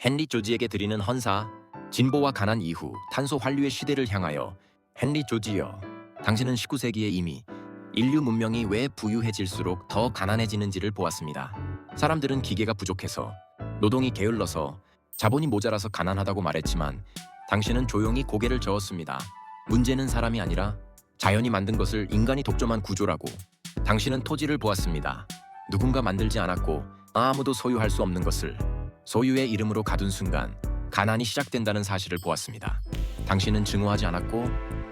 헨리 조지에게 드리는 헌사, 진보와 가난 이후 탄소 환류의 시대를 향하여. 헨리 조지여, 당신은 19세기에 이미 인류 문명이 왜 부유해질수록 더 가난해지는지를 보았습니다. 사람들은 기계가 부족해서, 노동이 게을러서, 자본이 모자라서 가난하다고 말했지만 당신은 조용히 고개를 저었습니다. 문제는 사람이 아니라 자연이 만든 것을 인간이 독점한 구조라고. 당신은 토지를 보았습니다. 누군가 만들지 않았고 아무도 소유할 수 없는 것을 소유의 이름으로 가둔 순간 가난이 시작된다는 사실을 보았습니다. 당신은 증오하지 않았고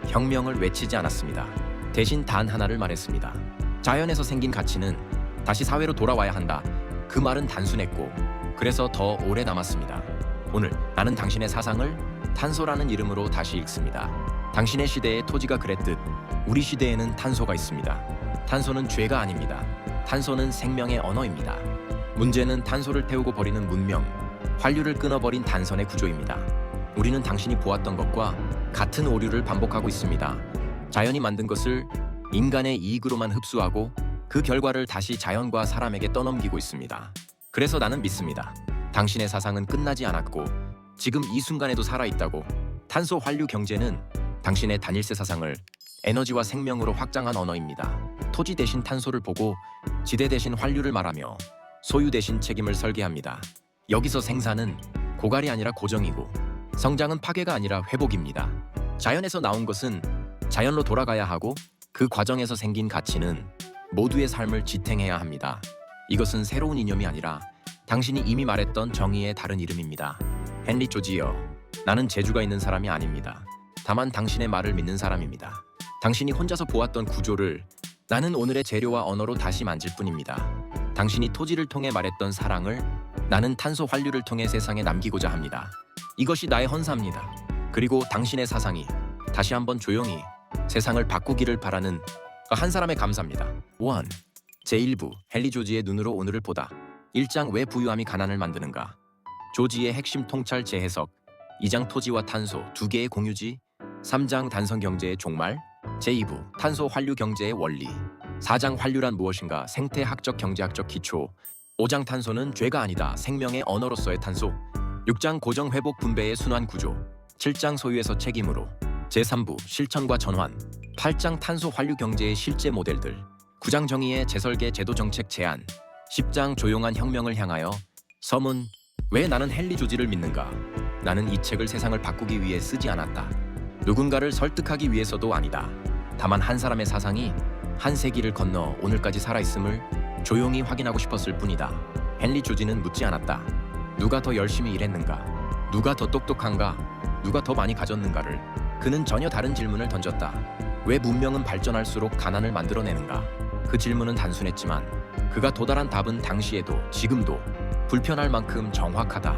혁명을 외치지 않았습니다. 대신 단 하나를 말했습니다. 자연에서 생긴 가치는 다시 사회로 돌아와야 한다. 그 말은 단순했고 그래서 더 오래 남았습니다. 오늘 나는 당신의 사상을 탄소라는 이름으로 다시 읽습니다. 당신의 시대에 토지가 그랬듯 우리 시대에는 탄소가 있습니다. 탄소는 죄가 아닙니다. 탄소는 생명의 언어입니다. 문제는 탄소를 태우고 버리는 문명, 환류를 끊어버린 단선의 구조입니다. 우리는 당신이 보았던 것과 같은 오류를 반복하고 있습니다. 자연이 만든 것을 인간의 이익으로만 흡수하고 그 결과를 다시 자연과 사람에게 떠넘기고 있습니다. 그래서 나는 믿습니다. 당신의 사상은 끝나지 않았고 지금 이 순간에도 살아있다고. 탄소 환류 경제는 당신의 단일세 사상을 에너지와 생명으로 확장한 언어입니다. 토지 대신 탄소를 보고 지대 대신 환류를 말하며 소유 대신 책임을 설계합니다. 여기서 생산은 고갈이 아니라 고정이고 성장은 파괴가 아니라 회복입니다. 자연에서 나온 것은 자연로 돌아가야 하고 그 과정에서 생긴 가치는 모두의 삶을 지탱해야 합니다. 이것은 새로운 이념이 아니라 당신이 이미 말했던 정의의 다른 이름입니다. 헨리 조지여, 나는 재주가 있는 사람이 아닙니다. 다만 당신의 말을 믿는 사람입니다. 당신이 혼자서 보았던 구조를 나는 오늘의 재료와 언어로 다시 만질 뿐입니다. 당신이 토지를 통해 말했던 사랑을 나는 탄소 환류를 통해 세상에 남기고자 합니다. 이것이 나의 헌사입니다. 그리고 당신의 사상이 다시 한번 조용히 세상을 바꾸기를 바라는 한 사람의 감사입니다. 1. 제1부 헨리 조지의 눈으로 오늘을 보다. 1장 왜 부유함이 가난을 만드는가. 조지의 핵심 통찰 재해석. 2장 토지와 탄소 두 개의 공유지. 3장 단선 경제의 종말. 제2부 탄소 환류 경제의 원리. 4장 환류란 무엇인가 생태학적 경제학적 기초. 5장 탄소는 죄가 아니다 생명의 언어로서의 탄소. 6장 고정 회복 분배의 순환 구조. 7장 소유에서 책임으로. 제3부 실천과 전환. 8장 탄소 환류 경제의 실제 모델들. 9장 정의의 재설계 제도 정책 제안. 10장 조용한 혁명을 향하여. 서문. 왜 나는 헨리 조지를 믿는가. 나는 이 책을 세상을 바꾸기 위해 쓰지 않았다. 누군가를 설득하기 위해서도 아니다. 다만 한 사람의 사상이 한 세기를 건너 오늘까지 살아있음을 조용히 확인하고 싶었을 뿐이다. 헨리 조지는 묻지 않았다. 누가 더 열심히 일했는가? 누가 더 똑똑한가? 누가 더 많이 가졌는가를. 그는 전혀 다른 질문을 던졌다. 왜 문명은 발전할수록 가난을 만들어내는가? 그 질문은 단순했지만 그가 도달한 답은 당시에도 지금도 불편할 만큼 정확하다.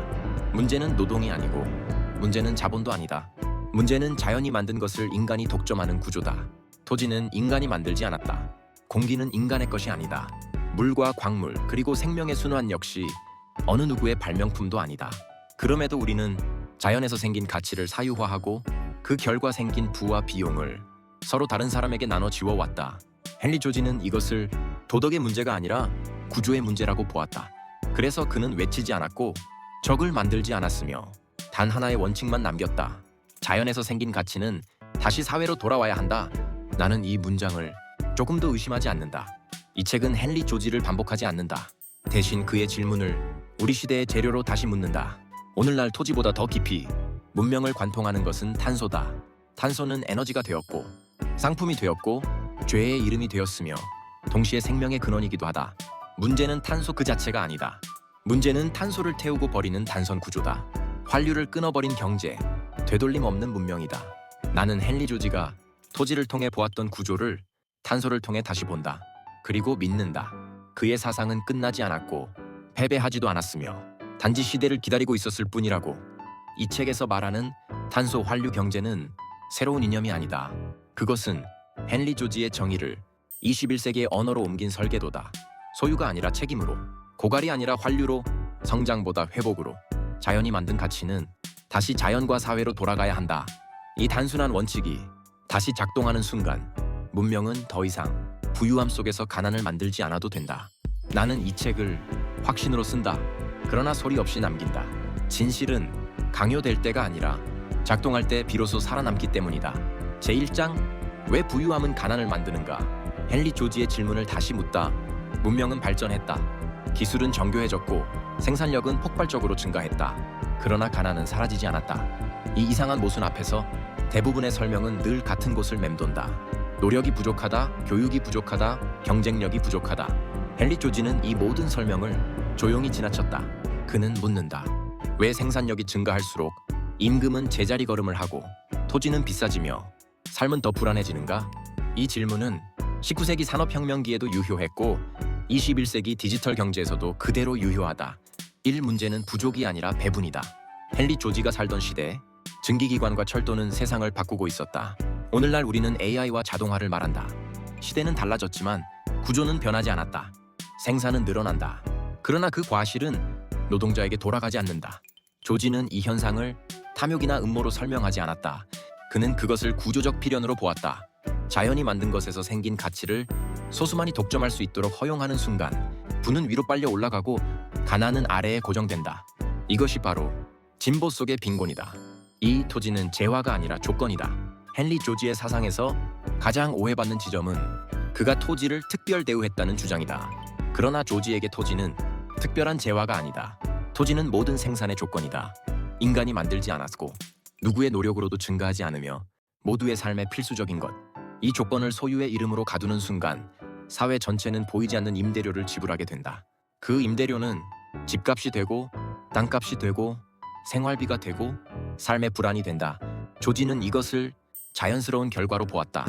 문제는 노동이 아니고 문제는 자본도 아니다. 문제는 자연이 만든 것을 인간이 독점하는 구조다. 토지는 인간이 만들지 않았다. 공기는 인간의 것이 아니다. 물과 광물 그리고 생명의 순환 역시 어느 누구의 발명품도 아니다. 그럼에도 우리는 자연에서 생긴 가치를 사유화하고 그 결과 생긴 부와 비용을 서로 다른 사람에게 나눠 지워왔다. 헨리 조지는 이것을 도덕의 문제가 아니라 구조의 문제라고 보았다. 그래서 그는 외치지 않았고 적을 만들지 않았으며 단 하나의 원칙만 남겼다. 자연에서 생긴 가치는 다시 사회로 돌아와야 한다. 나는 이 문장을 조금도 의심하지 않는다. 이 책은 헨리 조지를 반복하지 않는다. 대신 그의 질문을 우리 시대의 재료로 다시 묻는다. 오늘날 토지보다 더 깊이 문명을 관통하는 것은 탄소다. 탄소는 에너지가 되었고 상품이 되었고 죄의 이름이 되었으며 동시에 생명의 근원이기도 하다. 문제는 탄소 그 자체가 아니다. 문제는 탄소를 태우고 버리는 단선 구조다. 환류를 끊어버린 경제, 되돌림 없는 문명이다. 나는 헨리 조지가 토지를 통해 보았던 구조를 탄소를 통해 다시 본다. 그리고 믿는다. 그의 사상은 끝나지 않았고 패배하지도 않았으며 단지 시대를 기다리고 있었을 뿐이라고. 이 책에서 말하는 탄소 환류 경제는 새로운 이념이 아니다. 그것은 헨리 조지의 정의를 21세기의 언어로 옮긴 설계도다. 소유가 아니라 책임으로, 고갈이 아니라 환류로, 성장보다 회복으로. 자연이 만든 가치는 다시 자연과 사회로 돌아가야 한다. 이 단순한 원칙이 다시 작동하는 순간 문명은 더 이상 부유함 속에서 가난을 만들지 않아도 된다. 나는 이 책을 확신으로 쓴다. 그러나 소리 없이 남긴다. 진실은 강요될 때가 아니라 작동할 때 비로소 살아남기 때문이다. 제1장 왜 부유함은 가난을 만드는가? 헨리 조지의 질문을 다시 묻다. 문명은 발전했다. 기술은 정교해졌고 생산력은 폭발적으로 증가했다. 그러나 가난은 사라지지 않았다. 이 이상한 모순 앞에서 대부분의 설명은 늘 같은 곳을 맴돈다. 노력이 부족하다, 교육이 부족하다, 경쟁력이 부족하다. 헨리 조지는 이 모든 설명을 조용히 지나쳤다. 그는 묻는다. 왜 생산력이 증가할수록 임금은 제자리 걸음을 하고 토지는 비싸지며 삶은 더 불안해지는가? 이 질문은 19세기 산업혁명기에도 유효했고 21세기 디지털 경제에서도 그대로 유효하다. 1. 문제는 부족이 아니라 배분이다. 헨리 조지가 살던 시대, 증기기관과 철도는 세상을 바꾸고 있었다. 오늘날 우리는 AI와 자동화를 말한다. 시대는 달라졌지만 구조는 변하지 않았다. 생산은 늘어난다. 그러나 그 과실은 노동자에게 돌아가지 않는다. 조지는 이 현상을 탐욕이나 음모로 설명하지 않았다. 그는 그것을 구조적 필연으로 보았다. 자연이 만든 것에서 생긴 가치를 소수만이 독점할 수 있도록 허용하는 순간 부는 위로 빨려 올라가고 가난은 아래에 고정된다. 이것이 바로 진보 속의 빈곤이다. 이 토지는 재화가 아니라 조건이다. 헨리 조지의 사상에서 가장 오해받는 지점은 그가 토지를 특별 대우했다는 주장이다. 그러나 조지에게 토지는 특별한 재화가 아니다. 토지는 모든 생산의 조건이다. 인간이 만들지 않았고 누구의 노력으로도 증가하지 않으며 모두의 삶의 필수적인 것. 이 조건을 소유의 이름으로 가두는 순간 사회 전체는 보이지 않는 임대료를 지불하게 된다. 그 임대료는 집값이 되고 땅값이 되고 생활비가 되고 삶의 불안이 된다. 조지는 이것을 자연스러운 결과로 보았다.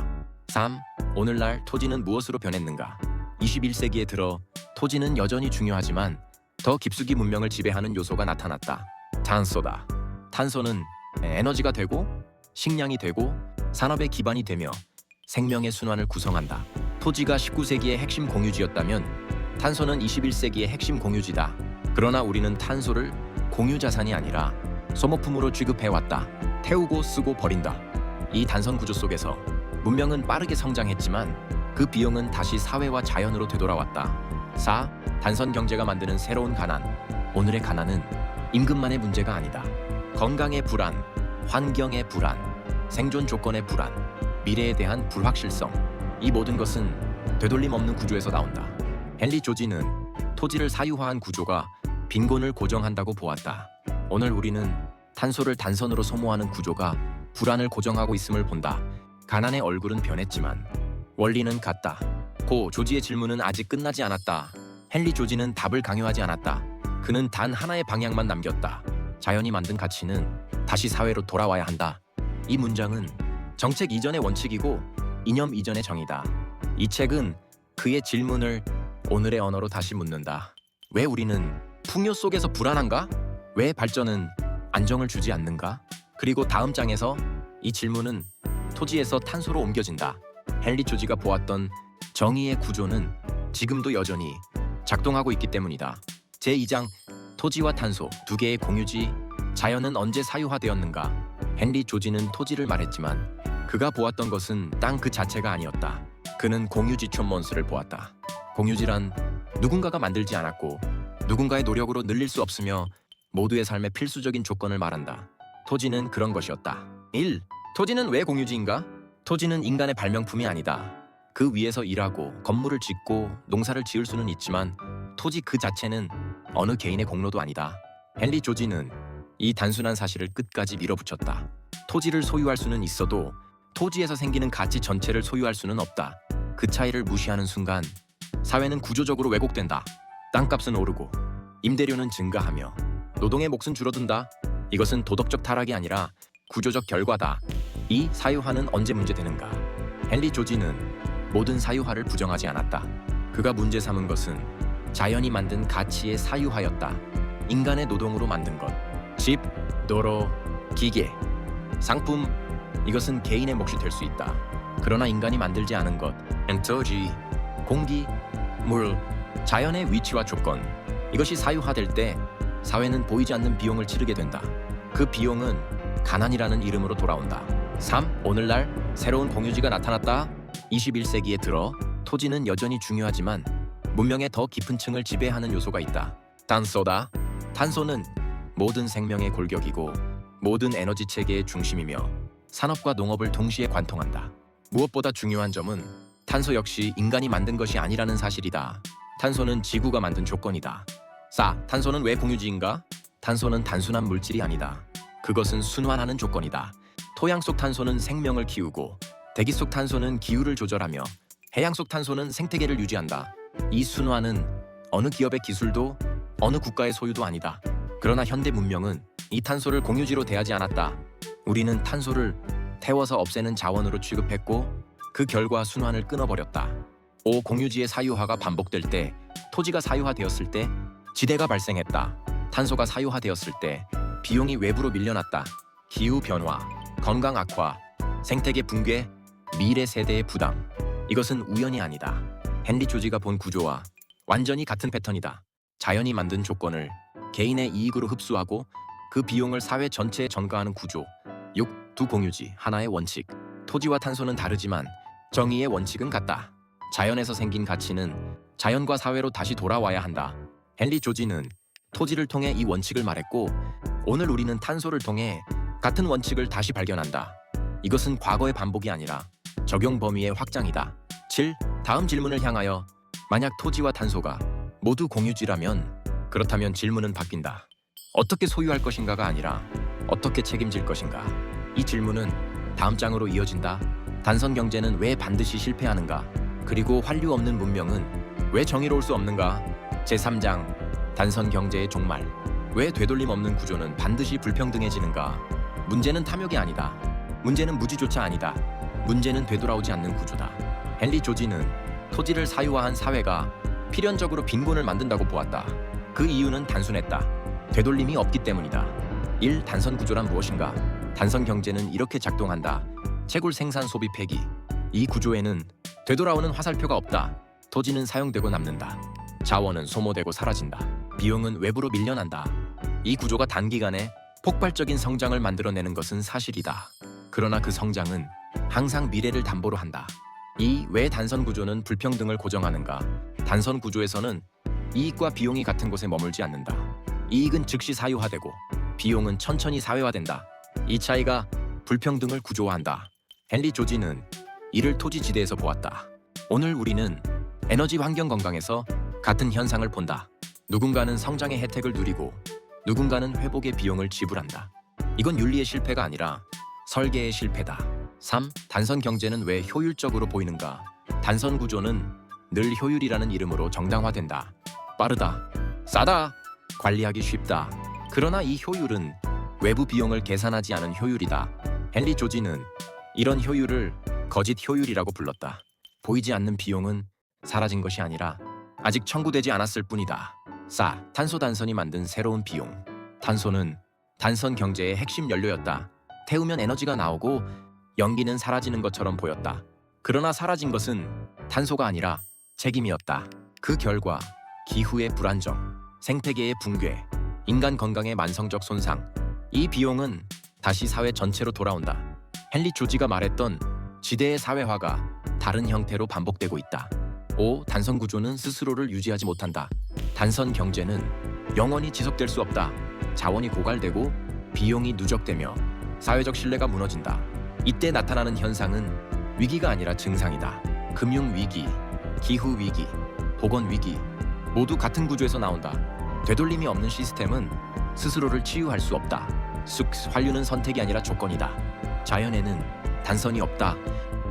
3. 오늘날 토지는 무엇으로 변했는가? 21세기에 들어 토지는 여전히 중요하지만 더 깊숙이 문명을 지배하는 요소가 나타났다. 탄소다. 탄소는 에너지가 되고 식량이 되고 산업의 기반이 되며 생명의 순환을 구성한다. 토지가 19세기의 핵심 공유지였다면 탄소는 21세기의 핵심 공유지다. 그러나 우리는 탄소를 공유 자산이 아니라 소모품으로 취급해왔다. 태우고 쓰고 버린다. 이 단선 구조 속에서 문명은 빠르게 성장했지만 그 비용은 다시 사회와 자연으로 되돌아왔다. 4. 단선 경제가 만드는 새로운 가난. 오늘의 가난은 임금만의 문제가 아니다. 건강의 불안, 환경의 불안, 생존 조건의 불안, 미래에 대한 불확실성. 이 모든 것은 되돌림 없는 구조에서 나온다. 헨리 조지는 토지를 사유화한 구조가 빈곤을 고정한다고 보았다. 오늘 우리는 탄소를 단선으로 소모하는 구조가 불안을 고정하고 있음을 본다. 가난의 얼굴은 변했지만 원리는 같다. 고 조지의 질문은 아직 끝나지 않았다. 헨리 조지는 답을 강요하지 않았다. 그는 단 하나의 방향만 남겼다. 자연이 만든 가치는 다시 사회로 돌아와야 한다. 이 문장은 정책 이전의 원칙이고 이념 이전의 정의다. 이 책은 그의 질문을 오늘의 언어로 다시 묻는다. 왜 우리는 풍요 속에서 불안한가? 왜 발전은 안정을 주지 않는가? 그리고 다음 장에서 이 질문은 토지에서 탄소로 옮겨진다. 헨리 조지가 보았던 정의의 구조는 지금도 여전히 작동하고 있기 때문이다. 제2장 토지와 탄소 두 개의 공유지. 자연은 언제 사유화되었는가? 헨리 조지는 토지를 말했지만 그가 보았던 것은 땅 그 자체가 아니었다. 그는 공유지 촌먼스를 보았다. 공유지란 누군가가 만들지 않았고 누군가의 노력으로 늘릴 수 없으며 모두의 삶의 필수적인 조건을 말한다. 토지는 그런 것이었다. 1. 토지는 왜 공유지인가? 토지는 인간의 발명품이 아니다. 그 위에서 일하고 건물을 짓고 농사를 지을 수는 있지만 토지 그 자체는 어느 개인의 공로도 아니다. 헨리 조지는 이 단순한 사실을 끝까지 밀어붙였다. 토지를 소유할 수는 있어도 토지에서 생기는 가치 전체를 소유할 수는 없다. 그 차이를 무시하는 순간 사회는 구조적으로 왜곡된다. 땅값은 오르고 임대료는 증가하며 노동의 몫은 줄어든다. 이것은 도덕적 타락이 아니라 구조적 결과다. 이 사유화는 언제 문제되는가? 헨리 조지는 모든 사유화를 부정하지 않았다. 그가 문제 삼은 것은 자연이 만든 가치의 사유화였다. 인간의 노동으로 만든 것, 집, 도로, 기계, 상품, 이것은 개인의 몫이 될 수 있다. 그러나 인간이 만들지 않은 것, 엔터지, 공기, 물, 자연의 위치와 조건, 이것이 사유화될 때 사회는 보이지 않는 비용을 치르게 된다. 그 비용은 가난이라는 이름으로 돌아온다. 3. 오늘날 새로운 공유지가 나타났다. 21세기에 들어 토지는 여전히 중요하지만 문명의 더 깊은 층을 지배하는 요소가 있다. 탄소다. 탄소는 모든 생명의 골격이고 모든 에너지 체계의 중심이며 산업과 농업을 동시에 관통한다. 무엇보다 중요한 점은 탄소 역시 인간이 만든 것이 아니라는 사실이다. 탄소는 지구가 만든 조건이다. 탄소는 왜 공유지인가? 탄소는 단순한 물질이 아니다. 그것은 순환하는 조건이다. 토양 속 탄소는 생명을 키우고 대기 속 탄소는 기후를 조절하며 해양 속 탄소는 생태계를 유지한다. 이 순환은 어느 기업의 기술도 어느 국가의 소유도 아니다. 그러나 현대 문명은 이 탄소를 공유지로 대하지 않았다. 우리는 탄소를 태워서 없애는 자원으로 취급했고 그 결과 순환을 끊어버렸다. 공유지의 사유화가 반복될 때, 토지가 사유화되었을 때 지대가 발생했다. 탄소가 사유화되었을 때 비용이 외부로 밀려났다. 기후 변화, 건강 악화, 생태계 붕괴, 미래 세대의 부담. 이것은 우연이 아니다. 헨리 조지가 본 구조와 완전히 같은 패턴이다. 자연이 만든 조건을 개인의 이익으로 흡수하고 그 비용을 사회 전체에 전가하는 구조. 6. 두 공유지, 하나의 원칙. 토지와 탄소는 다르지만 정의의 원칙은 같다. 자연에서 생긴 가치는 자연과 사회로 다시 돌아와야 한다. 헨리 조지는 토지를 통해 이 원칙을 말했고 오늘 우리는 탄소를 통해 같은 원칙을 다시 발견한다. 이것은 과거의 반복이 아니라 적용 범위의 확장이다. 7. 다음 질문을 향하여 만약 토지와 탄소가 모두 공유지라면 그렇다면 질문은 바뀐다. 어떻게 소유할 것인가가 아니라 어떻게 책임질 것인가. 이 질문은 다음 장으로 이어진다. 단선 경제는 왜 반드시 실패하는가? 그리고 환류 없는 문명은 왜 정의로울 수 없는가? 제3장 단선 경제의 종말. 왜 되돌림 없는 구조는 반드시 불평등해지는가? 문제는 탐욕이 아니다. 문제는 무지조차 아니다. 문제는 되돌아오지 않는 구조다. 헨리 조지는 토지를 사유화한 사회가 필연적으로 빈곤을 만든다고 보았다. 그 이유는 단순했다. 되돌림이 없기 때문이다. 1. 단선 구조란 무엇인가? 단선 경제는 이렇게 작동한다. 채굴 생산 소비 폐기. 이 구조에는 되돌아오는 화살표가 없다. 토지는 사용되고 남는다. 자원은 소모되고 사라진다. 비용은 외부로 밀려난다. 이 구조가 단기간에 폭발적인 성장을 만들어내는 것은 사실이다. 그러나 그 성장은 항상 미래를 담보로 한다. 왜 단선 구조는 불평등을 고정하는가? 단선 구조에서는 이익과 비용이 같은 곳에 머물지 않는다. 이익은 즉시 사유화되고 비용은 천천히 사회화된다. 이 차이가 불평등을 구조화한다. 헨리 조지는 이를 토지지대에서 보았다. 오늘 우리는 에너지 환경 건강에서 같은 현상을 본다. 누군가는 성장의 혜택을 누리고 누군가는 회복의 비용을 지불한다. 이건 윤리의 실패가 아니라 설계의 실패다. 3. 단선 경제는 왜 효율적으로 보이는가? 단선 구조는 늘 효율이라는 이름으로 정당화된다. 빠르다, 싸다, 관리하기 쉽다. 그러나 이 효율은 외부 비용을 계산하지 않은 효율이다. 헨리 조지는 이런 효율을 거짓 효율이라고 불렀다. 보이지 않는 비용은 사라진 것이 아니라 아직 청구되지 않았을 뿐이다. 탄소 단선이 만든 새로운 비용. 탄소는 단선 경제의 핵심 연료였다. 태우면 에너지가 나오고 연기는 사라지는 것처럼 보였다. 그러나 사라진 것은 탄소가 아니라 책임이었다. 그 결과 기후의 불안정, 생태계의 붕괴, 인간 건강의 만성적 손상. 이 비용은 다시 사회 전체로 돌아온다. 헨리 조지가 말했던 지대의 사회화가 다른 형태로 반복되고 있다. 5. 단선 구조는 스스로를 유지하지 못한다. 단선 경제는 영원히 지속될 수 없다. 자원이 고갈되고 비용이 누적되며 사회적 신뢰가 무너진다. 이때 나타나는 현상은 위기가 아니라 증상이다. 금융위기, 기후위기, 보건위기 모두 같은 구조에서 나온다. 되돌림이 없는 시스템은 스스로를 치유할 수 없다. 환류는 선택이 아니라 조건이다. 자연에는 단선이 없다.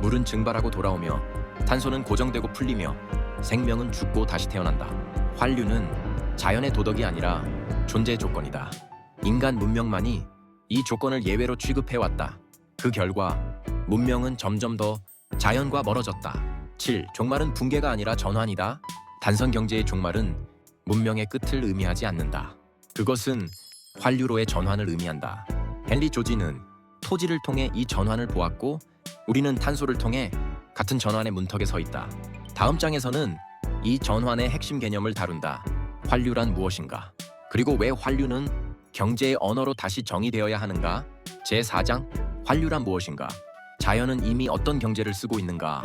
물은 증발하고 돌아오며 탄소는 고정되고 풀리며 생명은 죽고 다시 태어난다. 환류는 자연의 도덕이 아니라 존재의 조건이다. 인간 문명만이 이 조건을 예외로 취급해왔다. 그 결과 문명은 점점 더 자연과 멀어졌다. 7. 종말은 붕괴가 아니라 전환이다. 단선 경제의 종말은 문명의 끝을 의미하지 않는다. 그것은 환류로의 전환을 의미한다. 헨리 조지는 토지를 통해 이 전환을 보았고 우리는 탄소를 통해 같은 전환의 문턱에 서 있다. 다음 장에서는 이 전환의 핵심 개념을 다룬다. 환류란 무엇인가? 그리고 왜 환류는 경제의 언어로 다시 정의되어야 하는가? 제4장 환류란 무엇인가? 자연은 이미 어떤 경제를 쓰고 있는가?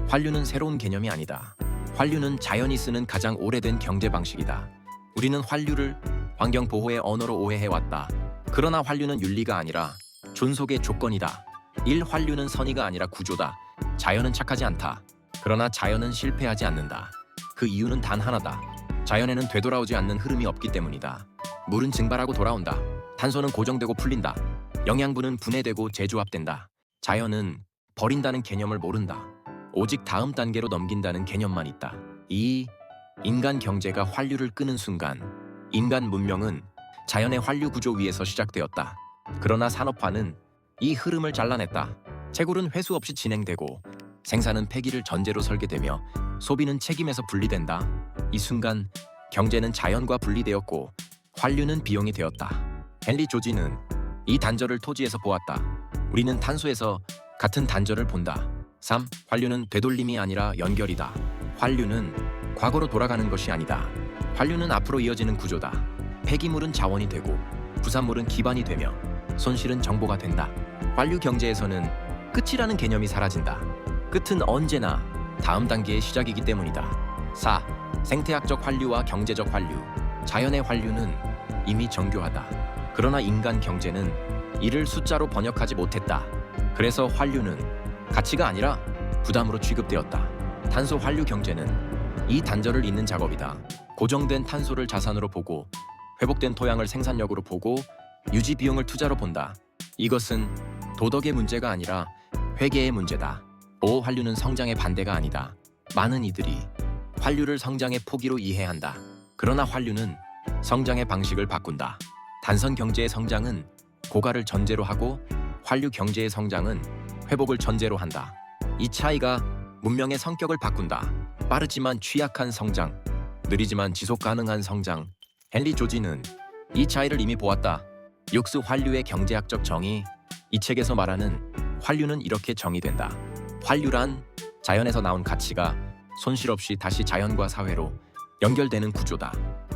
환류는 새로운 개념이 아니다. 환류는 자연이 쓰는 가장 오래된 경제 방식이다. 우리는 환류를 환경 보호의 언어로 오해해왔다. 그러나 환류는 윤리가 아니라 존속의 조건이다. 1. 환류는 선의가 아니라 구조다. 자연은 착하지 않다. 그러나 자연은 실패하지 않는다. 그 이유는 단 하나다. 자연에는 되돌아오지 않는 흐름이 없기 때문이다. 물은 증발하고 돌아온다. 탄소는 고정되고 풀린다. 영양분은 분해되고 재조합된다. 자연은 버린다는 개념을 모른다. 오직 다음 단계로 넘긴다는 개념만 있다. 2. 인간 경제가 환류를 끄는 순간 인간 문명은 자연의 환류 구조 위에서 시작되었다. 그러나 산업화는 이 흐름을 잘라냈다. 채굴은 회수 없이 진행되고 생산은 폐기를 전제로 설계되며 소비는 책임에서 분리된다. 이 순간 경제는 자연과 분리되었고 환류는 비용이 되었다. 헨리 조지는 이 단절을 토지에서 보았다. 우리는 탄소에서 같은 단절을 본다. 3. 환류는 되돌림이 아니라 연결이다. 환류는 과거로 돌아가는 것이 아니다. 환류는 앞으로 이어지는 구조다. 폐기물은 자원이 되고 부산물은 기반이 되며 손실은 정보가 된다. 환류 경제에서는 끝이라는 개념이 사라진다. 끝은 언제나 다음 단계의 시작이기 때문이다. 4. 생태학적 환류와 경제적 환류. 자연의 환류는 이미 정교하다. 그러나 인간 경제는 이를 숫자로 번역하지 못했다. 그래서 환류는 가치가 아니라 부담으로 취급되었다. 탄소 환류 경제는 이 단절을 잇는 작업이다. 고정된 탄소를 자산으로 보고 회복된 토양을 생산력으로 보고 유지 비용을 투자로 본다. 이것은 도덕의 문제가 아니라 회계의 문제다. 5. 환류는 성장의 반대가 아니다. 많은 이들이 환류를 성장의 포기로 이해한다. 그러나 환류는 성장의 방식을 바꾼다. 단선 경제의 성장은 고갈을 전제로 하고 환류 경제의 성장은 회복을 전제로 한다. 이 차이가 문명의 성격을 바꾼다. 빠르지만 취약한 성장, 느리지만 지속 가능한 성장. 헨리 조지는 이 차이를 이미 보았다. 육수 환류의 경제학적 정의. 이 책에서 말하는 환류는 이렇게 정의된다. 환류란 자연에서 나온 가치가 손실 없이 다시 자연과 사회로 연결되는 구조다.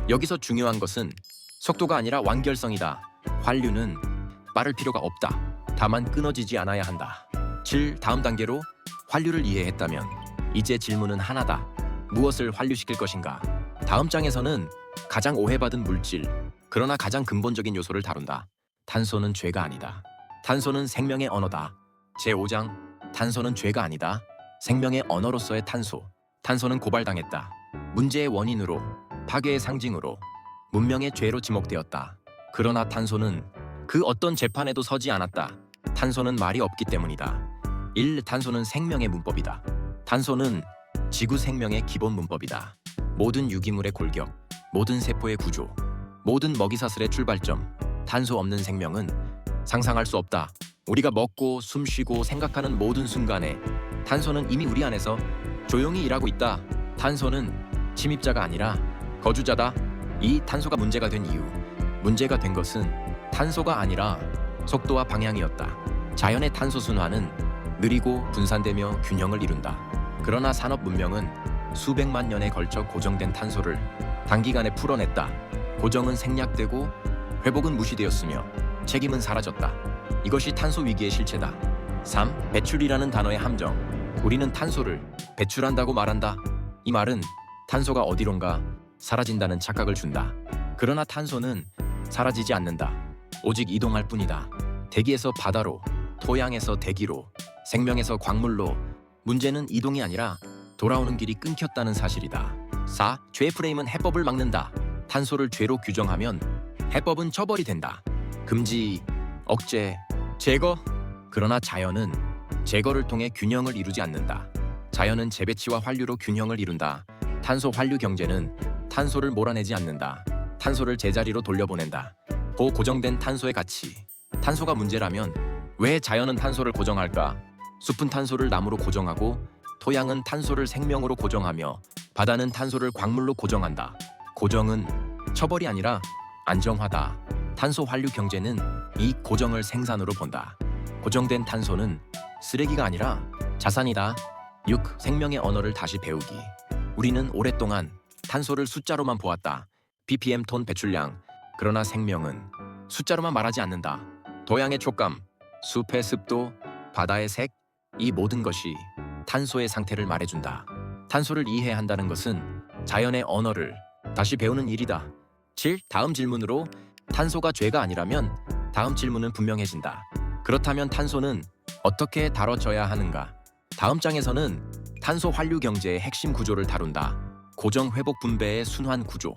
여기서 중요한 것은 속도가 아니라 완결성이다. 환류는 빠를 필요가 없다. 다만 끊어지지 않아야 한다. 7. 다음 단계로 환류를 이해했다면 이제 질문은 하나다. 무엇을 환류시킬 것인가? 다음 장에서는 가장 오해받은 물질, 그러나 가장 근본적인 요소를 다룬다. 탄소는 죄가 아니다. 탄소는 생명의 언어다. 제5장 탄소는 죄가 아니다. 생명의 언어로서의 탄소. 탄소는 고발당했다. 문제의 원인으로, 파괴의 상징으로, 문명의 죄로 지목되었다. 그러나 탄소는 그 어떤 재판에도 서지 않았다. 탄소는 말이 없기 때문이다. 1. 탄소는 생명의 문법이다. 탄소는 지구 생명의 기본 문법이다. 모든 유기물의 골격, 모든 세포의 구조, 모든 먹이사슬의 출발점. 탄소 없는 생명은 상상할 수 없다. 우리가 먹고 숨쉬고 생각하는 모든 순간에 탄소는 이미 우리 안에서 조용히 일하고 있다. 탄소는 침입자가 아니라 거주자다. 이 탄소가 문제가 된 이유. 문제가 된 것은 탄소가 아니라 속도와 방향이었다. 자연의 탄소 순환은 느리고 분산되며 균형을 이룬다. 그러나 산업 문명은 수백만 년에 걸쳐 고정된 탄소를 단기간에 풀어냈다. 고정은 생략되고 회복은 무시되었으며 책임은 사라졌다. 이것이 탄소 위기의 실체다. 3. 배출이라는 단어의 함정. 우리는 탄소를 배출한다고 말한다. 이 말은 탄소가 어디론가 사라진다는 착각을 준다. 그러나 탄소는 사라지지 않는다. 오직 이동할 뿐이다. 대기에서 바다로, 토양에서 대기로, 생명에서 광물로. 문제는 이동이 아니라 돌아오는 길이 끊겼다는 사실이다. 4. 죄 프레임은 해법을 막는다. 탄소를 죄로 규정하면 해법은 처벌이 된다. 금지, 억제, 제거. 그러나 자연은 제거를 통해 균형을 이루지 않는다. 자연은 재배치와 환류로 균형을 이룬다. 탄소 환류 경제는 탄소를 몰아내지 않는다. 탄소를 제자리로 돌려보낸다. 고정된 탄소의 가치. 탄소가 문제라면 왜 자연은 탄소를 고정할까? 숲은 탄소를 나무로 고정하고 토양은 탄소를 생명으로 고정하며 바다는 탄소를 광물로 고정한다. 고정은 처벌이 아니라 안정화다. 탄소 환류 경제는 이 고정을 생산으로 본다. 고정된 탄소는 쓰레기가 아니라 자산이다. 6. 생명의 언어를 다시 배우기. 우리는 오랫동안 탄소를 숫자로만 보았다. ppm 톤 배출량. 그러나 생명은 숫자로만 말하지 않는다. 토양의 촉감, 숲의 습도, 바다의 색, 이 모든 것이 탄소의 상태를 말해준다. 탄소를 이해한다는 것은 자연의 언어를 다시 배우는 일이다. 7. 다음 질문으로 탄소가 죄가 아니라면 다음 질문은 분명해진다. 그렇다면 탄소는 어떻게 다뤄져야 하는가? 다음 장에서는 탄소 환류 경제의 핵심 구조를 다룬다. 고정 회복 분배의 순환 구조.